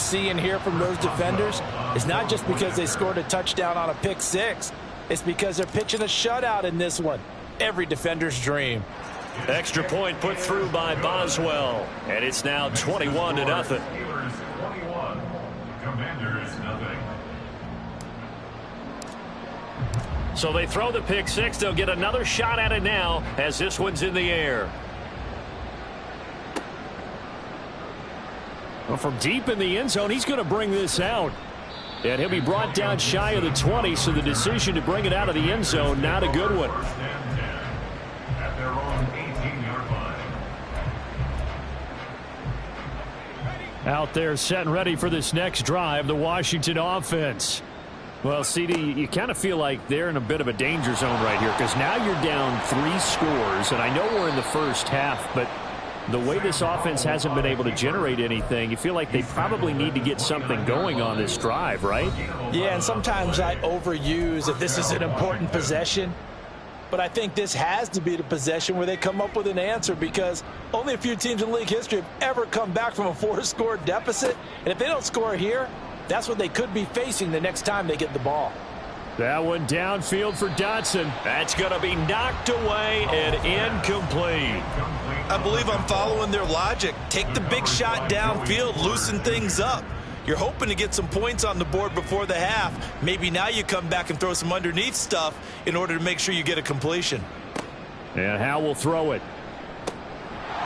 see and hear from those defenders is not just because they scored a touchdown on a pick six. It's because they're pitching a shutout in this one. Every defender's dream. Extra point put through by Boswell. And it's now 21-0. So they throw the pick six. They'll get another shot at it now as this one's in the air. Well, from deep in the end zone, he's going to bring this out. And he'll be brought down shy of the 20, so the decision to bring it out of the end zone, not a good one. Out there set and ready for this next drive, the Washington offense. Well, CD, you kind of feel like they're in a bit of a danger zone right here because now you're down 3 scores, and I know we're in the first half, but the way this offense hasn't been able to generate anything, you feel like they probably need to get something going on this drive, right? Yeah, and sometimes I overuse that this is an important possession. But I think this has to be the possession where they come up with an answer because only a few teams in league history have ever come back from a 4-score deficit. And if they don't score here, that's what they could be facing the next time they get the ball. That one downfield for Dotson. That's going to be knocked away and incomplete. I believe I'm following their logic. Take the big shot downfield, loosen things up. You're hoping to get some points on the board before the half. Maybe now you come back and throw some underneath stuff in order to make sure you get a completion. And Howe will throw it.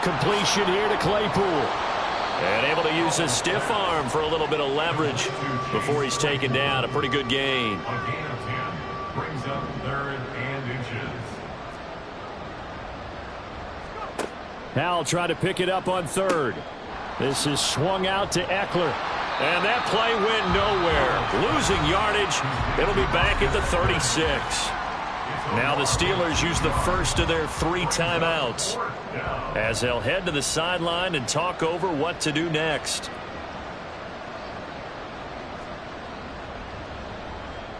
Completion here to Claypool. And able to use his stiff arm for a little bit of leverage before he's taken down. A pretty good gain. Brings up 3rd and inches. Howell tried to pick it up on 3rd. This is swung out to Eckler. And that play went nowhere. Losing yardage. It'll be back at the 36. Now the Steelers use the first of their 3 timeouts as they'll head to the sideline and talk over what to do next.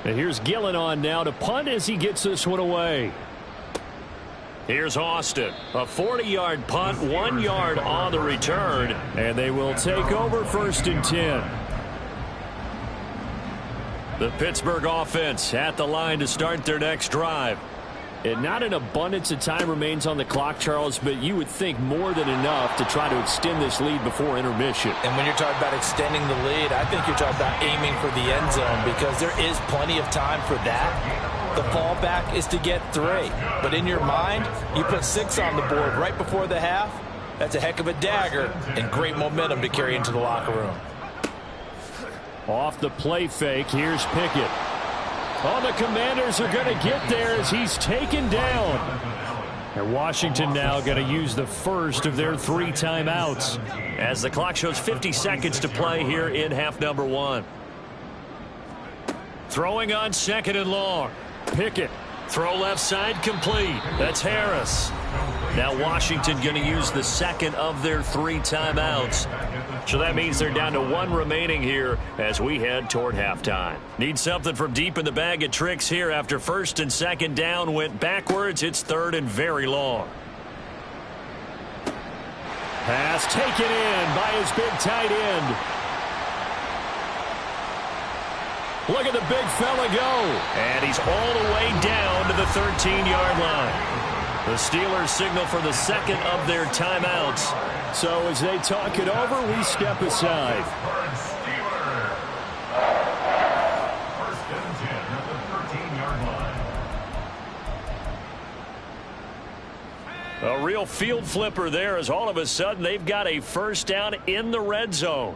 And here's Gillen on now to punt as he gets this one away. Here's Austin. A 40-yard punt, 1 yard on the return, and they will take over 1st and 10. The Pittsburgh offense at the line to start their next drive. And not an abundance of time remains on the clock, Charles, but you would think more than enough to try to extend this lead before intermission. And when you're talking about extending the lead, I think you're talking about aiming for the end zone because there is plenty of time for that. The fallback is to get 3. But in your mind, you put 6 on the board right before the half. That's a heck of a dagger and great momentum to carry into the locker room. Off the play fake, here's Pickett. Oh, the Commanders are going to get there as he's taken down. And Washington now going to use the first of their 3 timeouts as the clock shows 50 seconds to play here in half number 1. Throwing on 2nd and long. Pickett. Throw left side complete. That's Harris. Now Washington going to use the 2nd of their 3 timeouts. So that means they're down to 1 remaining here as we head toward halftime. Need something from deep in the bag of tricks here after 1st and 2nd down went backwards. It's 3rd and very long. Pass taken in by his big tight end. Look at the big fella go. And he's all the way down to the 13-yard line. The Steelers signal for the 2nd of their timeouts. So as they talk it over, we step aside. First and 10 at the 13-yard line. A real field flipper there as all of a sudden they've got a first down in the red zone.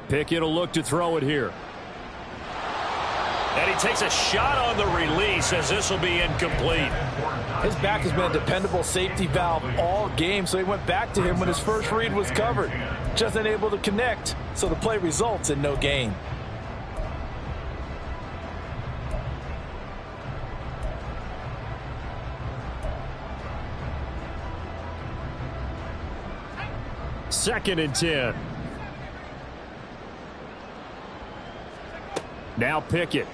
Pickett will look to throw it here. And he takes a shot on the release as this will be incomplete. His back has been a dependable safety valve all game, so he went back to him when his first read was covered. Just unable to connect, so the play results in no gain. Second and 10. Now Pickett.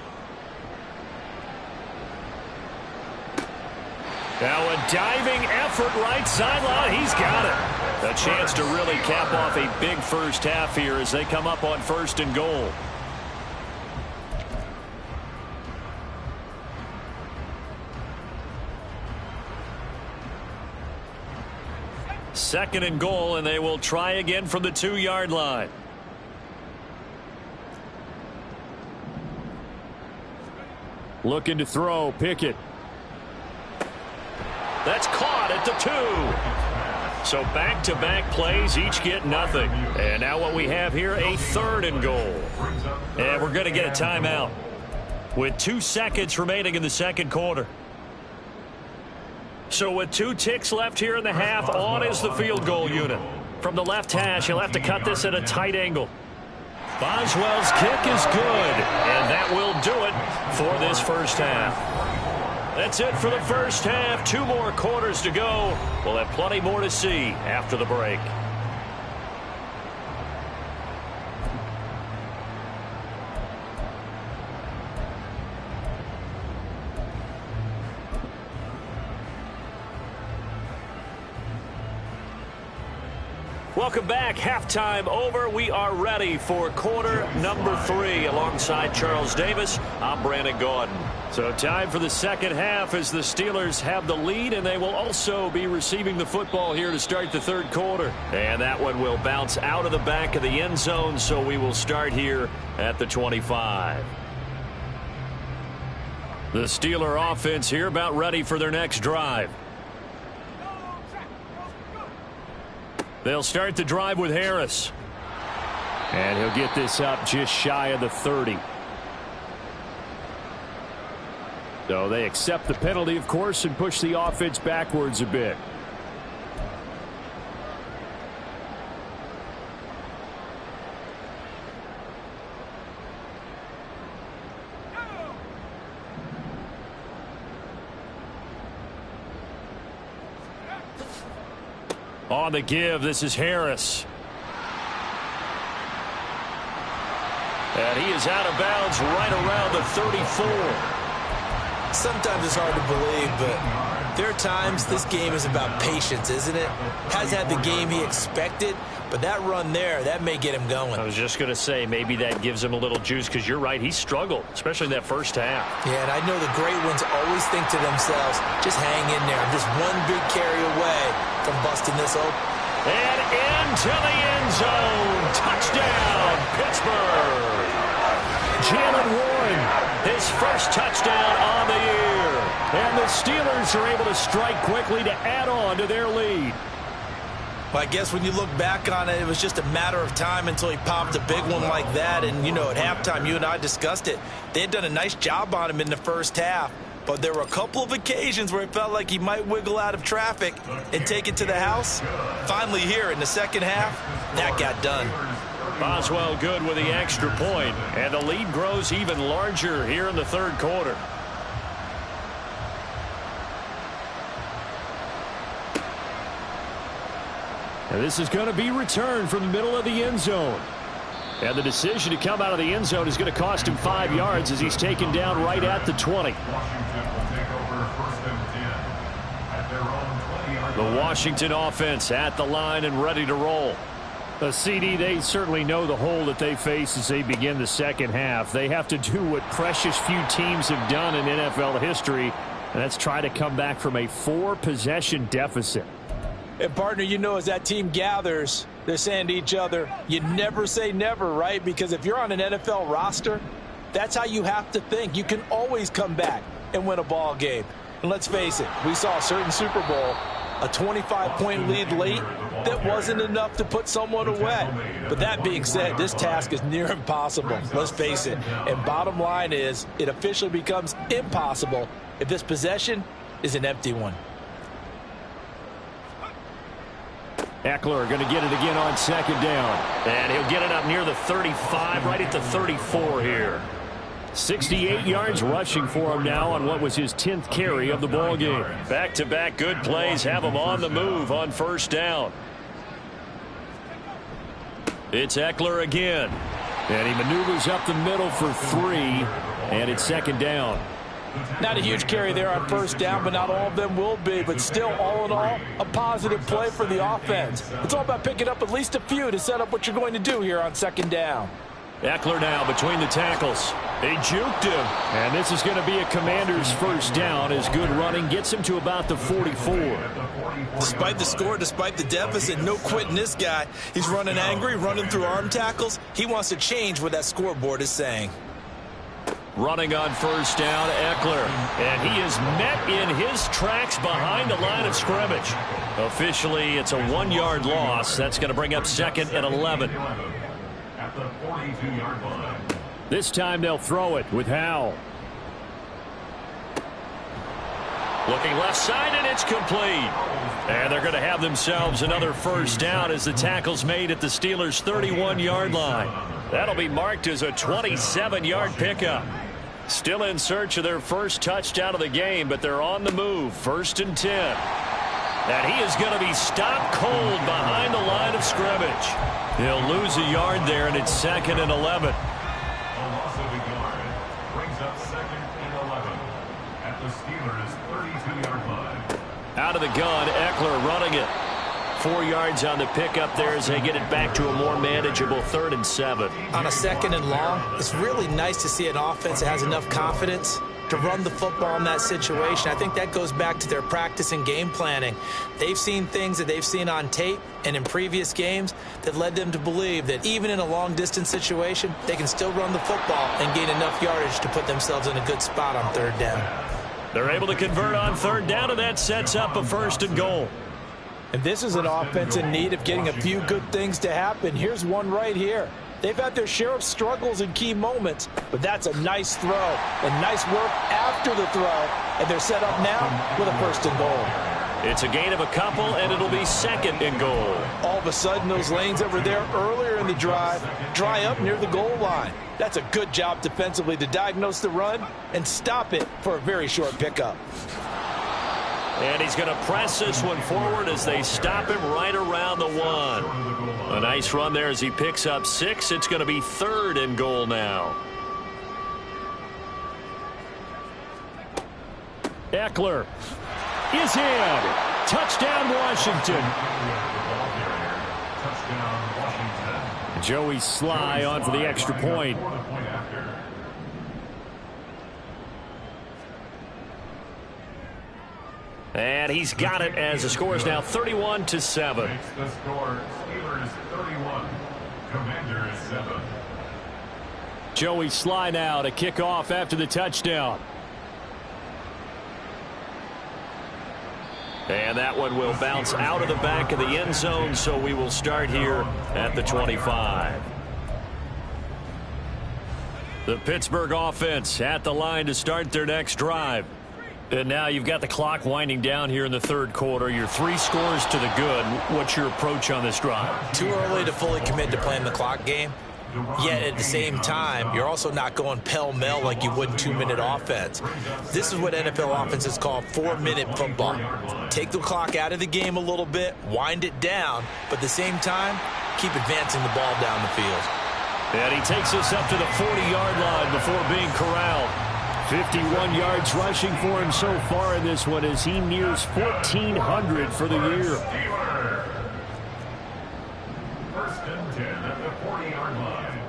Now a diving effort right sideline. He's got it. A chance to really cap off a big first half here as they come up on 1st and goal. Second and goal, and they will try again from the 2-yard line. Looking to throw, Pickett. That's caught at the 2. So back-to-back plays, each get nothing. And now what we have here, a 3rd and goal. And we're going to get a timeout with 2 seconds remaining in the second quarter. So with 2 ticks left here in the half, on is the field goal unit. From the left hash, he'll have to cut this at a tight angle. Boswell's kick is good, and that will do it for this first half. That's it for the first half. 2 more quarters to go. We'll have plenty more to see after the break. Welcome back. Halftime over. We are ready for quarter number 3 alongside Charles Davis. I'm Brandon Gaudin. So time for the second half as the Steelers have the lead, and they will also be receiving the football here to start the third quarter. And that one will bounce out of the back of the end zone, so we will start here at the 25. The Steeler offense here about ready for their next drive. They'll start the drive with Harris. And he'll get this up just shy of the 30. So they accept the penalty, of course, and push the offense backwards a bit. On the give, this is Harris. And he is out of bounds right around the 34. Sometimes it's hard to believe, but there are times this game is about patience, isn't it? Hasn't had the game he expected, but that run there, that may get him going. I was just going to say, maybe that gives him a little juice, because you're right, he struggled, especially in that first half. Yeah, and I know the great ones always think to themselves, just hang in there. I'm just one big carry away from busting this open. And into the end zone. Touchdown, Pittsburgh. Jalen Warren, his first touchdown on the year. And the Steelers are able to strike quickly to add on to their lead. Well, I guess when you look back on it, it was just a matter of time until he popped a big one like that. And, you know, at halftime, you and I discussed it. They had done a nice job on him in the first half. But there were a couple of occasions where it felt like he might wiggle out of traffic and take it to the house. Finally here in the second half, that got done. Boswell good with the extra point, and the lead grows even larger here in the third quarter. And this is going to be returned from the middle of the end zone. And the decision to come out of the end zone is going to cost him 5 yards as he's taken down right at the 20. The Washington offense at the line and ready to roll. The CD, they certainly know the hole that they face as they begin the second half. They have to do what precious few teams have done in NFL history, and that's try to come back from a 4-possession deficit. And, partner, you know, as that team gathers, they're saying to each other, you never say never, right? Because if you're on an NFL roster, that's how you have to think. You can always come back and win a ball game. And let's face it, we saw a certain Super Bowl, a 25-point lead late, that wasn't enough to put someone away. But that being said, this task is near impossible. Let's face it. And bottom line is, it officially becomes impossible if this possession is an empty one. Eckler going to get it again on second down. And he'll get it up near the 35, right at the 34 here. 68 yards rushing for him now on what was his 10th carry of the ball game. Back-to-back good plays have him on the move on first down. It's Eckler again. And he maneuvers up the middle for 3, and it's second down. Not a huge carry there on first down, but not all of them will be. But still, all in all, a positive play for the offense. It's all about picking up at least a few to set up what you're going to do here on second down. Eckler now between the tackles. They juked him. And this is going to be a Commander's first down as good running gets him to about the 44. Despite the score, despite the deficit, no quitting this guy. He's running angry, running through arm tackles. He wants to change what that scoreboard is saying. Running on first down, Eckler. And he is met in his tracks behind the line of scrimmage. Officially, it's a 1-yard loss. That's going to bring up 2nd and 11. At the 42-yard line. This time they'll throw it with Howell. Looking left side, and it's complete. And they're going to have themselves another first down as the tackle's made at the Steelers' 31-yard line. That'll be marked as a 27-yard pickup. Still in search of their first touchdown of the game, but they're on the move. 1st and 10. And he is going to be stopped cold behind the line of scrimmage. He'll lose a yard there, and it's 2nd and 11. A loss of a yard brings up 2nd and 11 at the Steelers' 32-yard line. Out of the gun, Eckler running it. 4 yards on the pickup there as they get it back to a more manageable 3rd and 7. On a 2nd and long, it's really nice to see an offense that has enough confidence to run the football in that situation. I think that goes back to their practice and game planning. They've seen things that they've seen on tape and in previous games that led them to believe that even in a long-distance situation, they can still run the football and gain enough yardage to put themselves in a good spot on 3rd down. They're able to convert on 3rd down, and that sets up a 1st and goal. And this is an offense in need of getting a few good things to happen. Here's one right here. They've had their share of struggles in key moments, but that's a nice throw and nice work after the throw. And they're set up now with a 1st and goal. It's a gain of a couple, and it'll be 2nd and goal. All of a sudden, those lanes that were there earlier in the drive dry up near the goal line. That's a good job defensively to diagnose the run and stop it for a very short pickup. And he's going to press this one forward as they stop him right around the 1. A nice run there as he picks up 6. It's going to be 3rd and goal now. Eckler is in. Touchdown, Washington. Joey Sly on for the extra point. And he's got it as the score is now 31-7. Makes the score Steelers 31, Commanders 7. Joey Sly now to kick off after the touchdown. And that one will bounce out of the back of the end zone, so we will start here at the 25. The Pittsburgh offense at the line to start their next drive. And now you've got the clock winding down here in the 3rd quarter. You're 3 scores to the good. What's your approach on this drive? Too early to fully commit to playing the clock game. Yet at the same time, you're also not going pell-mell like you would in 2-minute offense. This is what NFL offenses call 4-minute football. Take the clock out of the game a little bit, wind it down, but at the same time, keep advancing the ball down the field. And he takes us up to the 40-yard line before being corralled. 51 yards rushing for him so far in this one as he nears 1,400 for the year. 1st and 10 at the 40-yard line.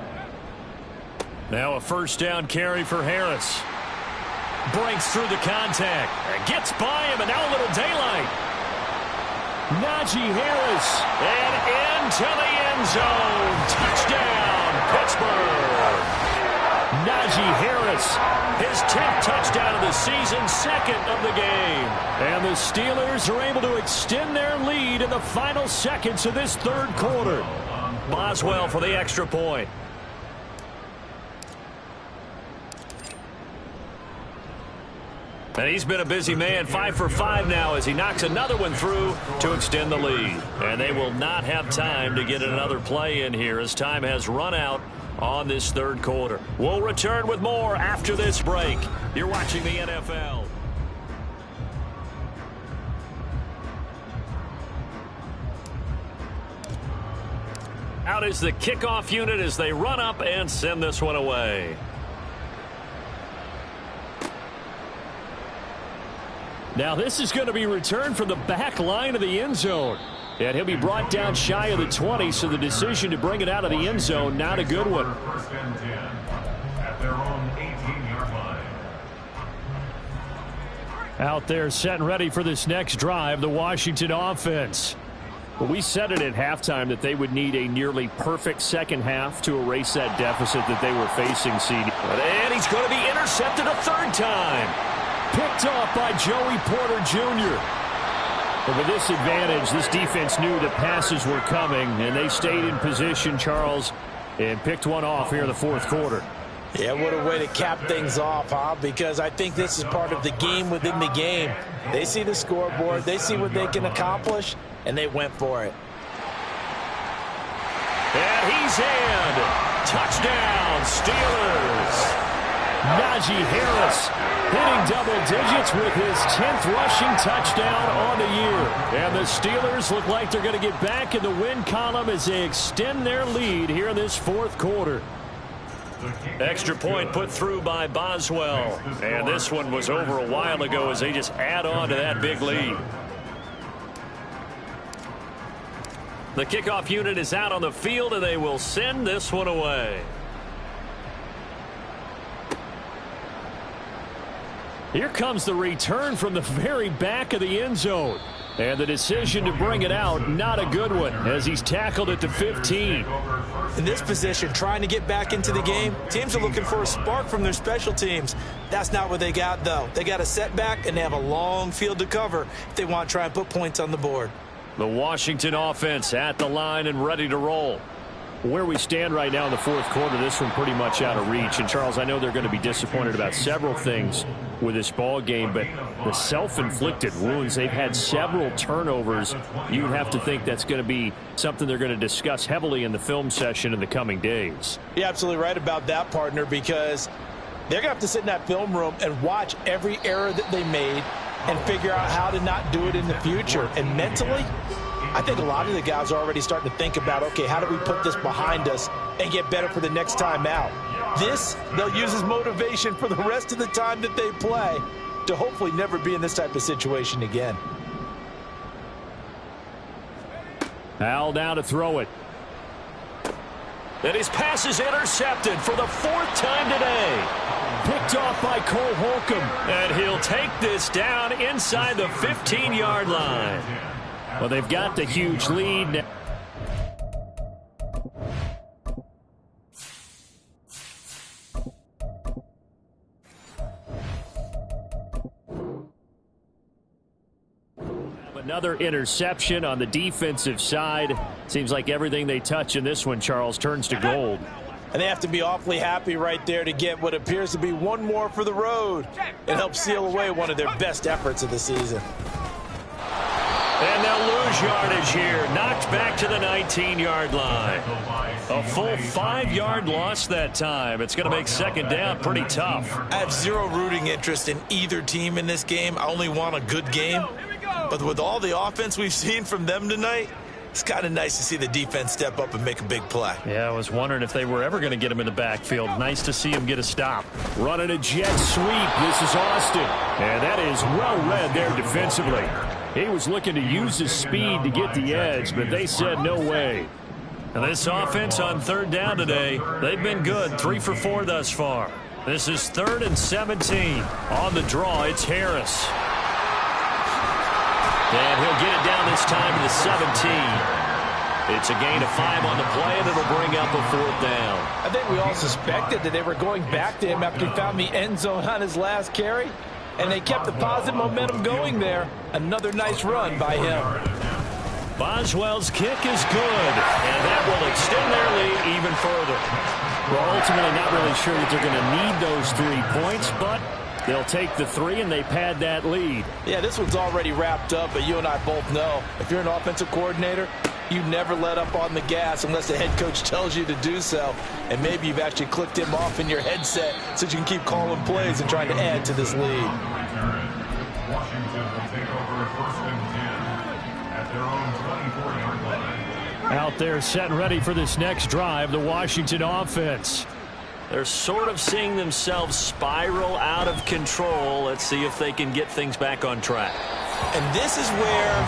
Now a 1st down carry for Harris. Breaks through the contact. Gets by him, and now a little daylight. Najee Harris. And into the end zone. Touchdown, Pittsburgh. Najee Harris, his 10th touchdown of the season, 2nd of the game. And the Steelers are able to extend their lead in the final seconds of this 3rd quarter. Boswell for the extra point. And he's been a busy man, 5 for 5 now as he knocks another one through to extend the lead. And they will not have time to get another play in here as time has run out on this 3rd quarter. We'll return with more after this break. You're watching the NFL. Out is the kickoff unit as they run up and send this one away. Now this is going to be returned from the back line of the end zone. And he'll be brought down shy of the 20, so the decision to bring it out of the end zone, not a good one. First and 10 at their own 18-yard line. Out there set and ready for this next drive, the Washington offense. Well, we said it at halftime that they would need a nearly perfect second half to erase that deficit that they were facing, CD. And he's going to be intercepted a third time. Picked off by Joey Porter Jr. But with this advantage, this defense knew that passes were coming, and they stayed in position, Charles, and picked one off here in the fourth quarter. Yeah, what a way to cap things off, huh? Because I think this is part of the game within the game. They see the scoreboard, they see what they can accomplish, and they went for it. And he's in. Touchdown, Steelers. Najee Harris hitting double digits with his 10th rushing touchdown on the year. And the Steelers look like they're going to get back in the win column as they extend their lead here in this fourth quarter. Extra point put through by Boswell. And this one was over a while ago as they just add on to that big lead. The kickoff unit is out on the field, and they will send this one away. Here comes the return from the very back of the end zone. And the decision to bring it out, not a good one, as he's tackled at the 15. In this position, trying to get back into the game, teams are looking for a spark from their special teams. That's not what they got, though. They got a setback, and they have a long field to cover if they want to try and put points on the board. The Washington offense at the line and ready to roll. Where we stand right now in the fourth quarter, this one pretty much out of reach. And, Charles, I know they're going to be disappointed about several things with this ball game, but the self-inflicted wounds, they've had several turnovers. You'd have to think that's going to be something they're going to discuss heavily in the film session in the coming days. You're absolutely right about that, partner, because they're going to have to sit in that film room and watch every error that they made and figure out how to not do it in the future. And mentally, I think a lot of the guys are already starting to think about, okay, how do we put this behind us and get better for the next time out? This, they'll use as motivation for the rest of the time that they play to hopefully never be in this type of situation again. Al now to throw it. And his pass is intercepted for the fourth time today. Picked off by Cole Holcomb. And he'll take this down inside the 15-yard line. Well, they've got the huge lead. Another interception on the defensive side. Seems like everything they touch in this one, Charles, turns to gold. And they have to be awfully happy right there to get what appears to be one more for the road. It helps seal away one of their best efforts of the season. And they'll lose yardage here. Knocked back to the 19-yard line. A full 5-yard loss that time. It's going to make second down pretty tough. I have zero rooting interest in either team in this game. I only want a good game. But with all the offense we've seen from them tonight, it's kind of nice to see the defense step up and make a big play. Yeah, I was wondering if they were ever going to get him in the backfield. Nice to see him get a stop. Running a jet sweep. This is Austin. And that is well read there defensively. He was looking to use his speed to get the edge, but they said no way. And this offense on third down today, they've been good. 3 for 4 thus far. This is 3rd and 17. On the draw, it's Harris. And he'll get it down this time to the 17. It's a gain of 5 on the play, and it'll bring up a 4th down. I think we all suspected that they were going back to him after he found the end zone on his last carry, and they kept the positive momentum going there. Another nice run by him. Boswell's kick is good, and that will extend their lead even further. Well, ultimately not really sure that they're going to need those 3 points, but they'll take the 3 and they pad that lead. Yeah, this one's already wrapped up, but you and I both know if you're an offensive coordinator, you never let up on the gas unless the head coach tells you to do so. And maybe you've actually clicked him off in your headset so you can keep calling plays and trying to add to this lead. Washington will take over 1st and 10 at their own 24-yard line. Out there set and ready for this next drive, the Washington offense. They're sort of seeing themselves spiral out of control. Let's see if they can get things back on track. And this is where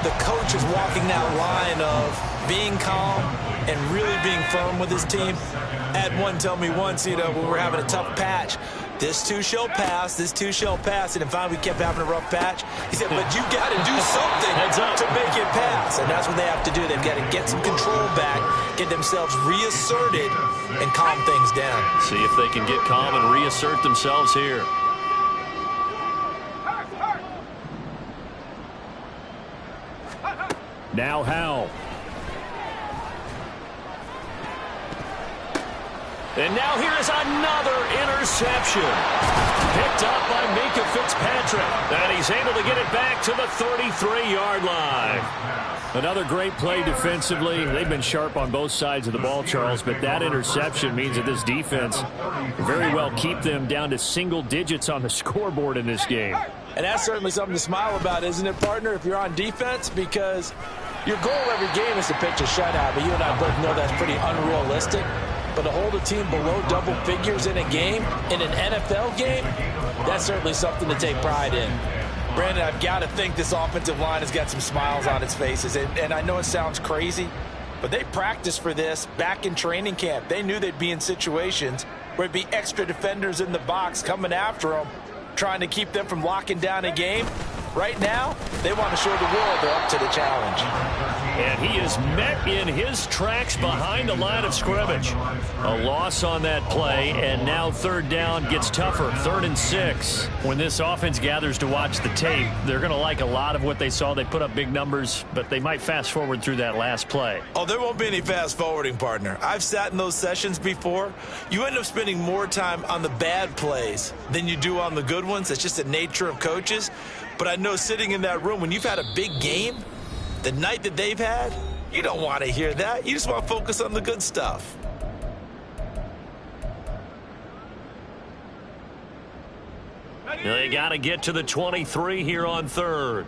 the coach is walking that line of being calm and really being firm with his team. I had one tell me once, when we're having a tough patch, this too shall pass, this too shall pass. And finally we kept having a rough patch. He said, but you got to do something to make it pass. And that's what they have to do. They've got to get some control back, get themselves reasserted, and calm things down. See if they can get calm and reassert themselves here. Now Howell. And now here is another interception. Picked up by Minka Fitzpatrick. And he's able to get it back to the 33-yard line. Another great play defensively. They've been sharp on both sides of the ball, Charles, but that interception means that this defense very well keep them down to single digits on the scoreboard in this game. And that's certainly something to smile about, isn't it, partner, if you're on defense? Because your goal every game is to pitch a shutout, but you and I both know that's pretty unrealistic. But to hold a team below double figures in a game, in an NFL game, that's certainly something to take pride in. Brandon, I've got to think this offensive line has got some smiles on its faces. And I know it sounds crazy, but they practiced for this back in training camp. They knew they'd be in situations where it'd be extra defenders in the box coming after them, trying to keep them from locking down a game. Right now, they want to show the world they're up to the challenge. And he is met in his tracks behind the line of scrimmage. A loss on that play, and now third down gets tougher. 3rd and 6. When this offense gathers to watch the tape, they're going to like a lot of what they saw. They put up big numbers, but they might fast forward through that last play. Oh, there won't be any fast forwarding, partner. I've sat in those sessions before. You end up spending more time on the bad plays than you do on the good ones. It's just the nature of coaches. But I know sitting in that room, when you've had a big game, the night that they've had, you don't want to hear that. You just want to focus on the good stuff. They got to get to the 23 here on 3rd.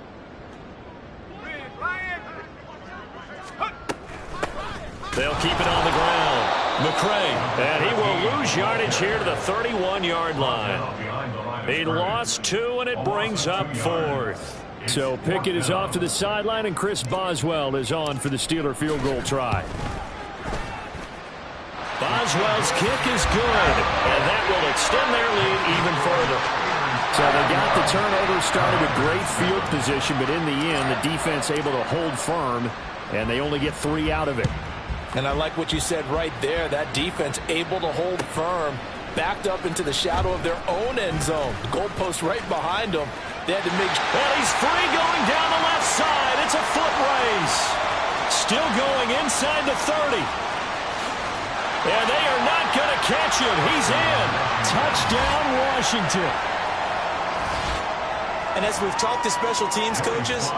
They'll keep it on the ground. McCray, and he will lose yardage here to the 31-yard line. He lost 2, and it brings up 4th. So Pickett is off to the sideline, and Chris Boswell is on for the Steeler field goal try. Boswell's kick is good, and that will extend their lead even further. So they got the turnover started with great field position, but in the end, the defense able to hold firm, and they only get 3 out of it. And I like what you said right there. That defense able to hold firm, backed up into the shadow of their own end zone. The goalpost right behind them. They had to make... Well, he's free going down the left side. It's a foot race. Still going inside the 30. And they are not going to catch him. He's in. Touchdown, Washington. And as we've talked to special teams coaches,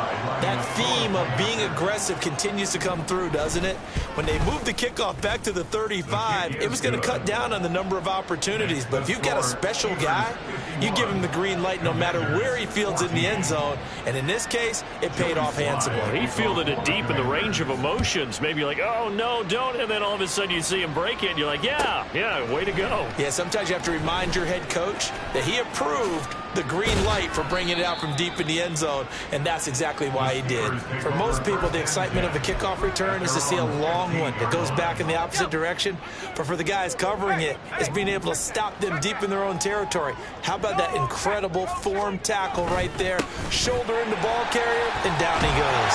that theme of being aggressive continues to come through, doesn't it? When they moved the kickoff back to the 35, it was going to cut down on the number of opportunities. But if you've got a special guy, you give him the green light no matter where he fields in the end zone. And in this case, it paid off handsomely. He fielded it deep in the range of emotions. Maybe you're like, oh, no, don't. And then all of a sudden you see him break it, and you're like, yeah, way to go. Yeah, sometimes you have to remind your head coach that he approved the green light for bringing it out from deep in the end zone, and that's exactly why he did. For most people, the excitement of a kickoff return is to see a long one that goes back in the opposite direction. But for the guys covering it, it's being able to stop them deep in their own territory. How about that incredible form tackle right there? Shoulder in the ball carrier, and down he goes.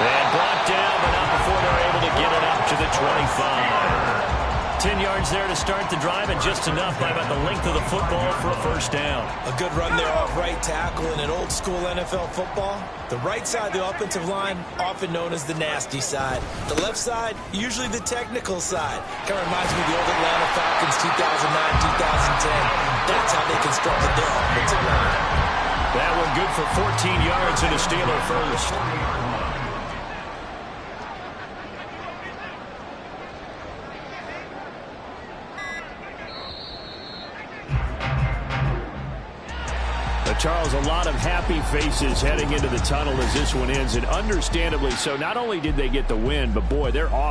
And brought down, but not before they're able to get it up to the 25. 10 yards there to start the drive, and just enough by about the length of the football for a first down. A good run there off right tackle in an old-school NFL football. The right side of the offensive line, often known as the nasty side. The left side, usually the technical side. Kind of reminds me of the old Atlanta Falcons 2009-2010. That's how they constructed their offensive line. That one good for 14 yards and a Steeler first. Charles, a lot of happy faces heading into the tunnel as this one ends, and understandably so. Not only did they get the win, but boy, they're off.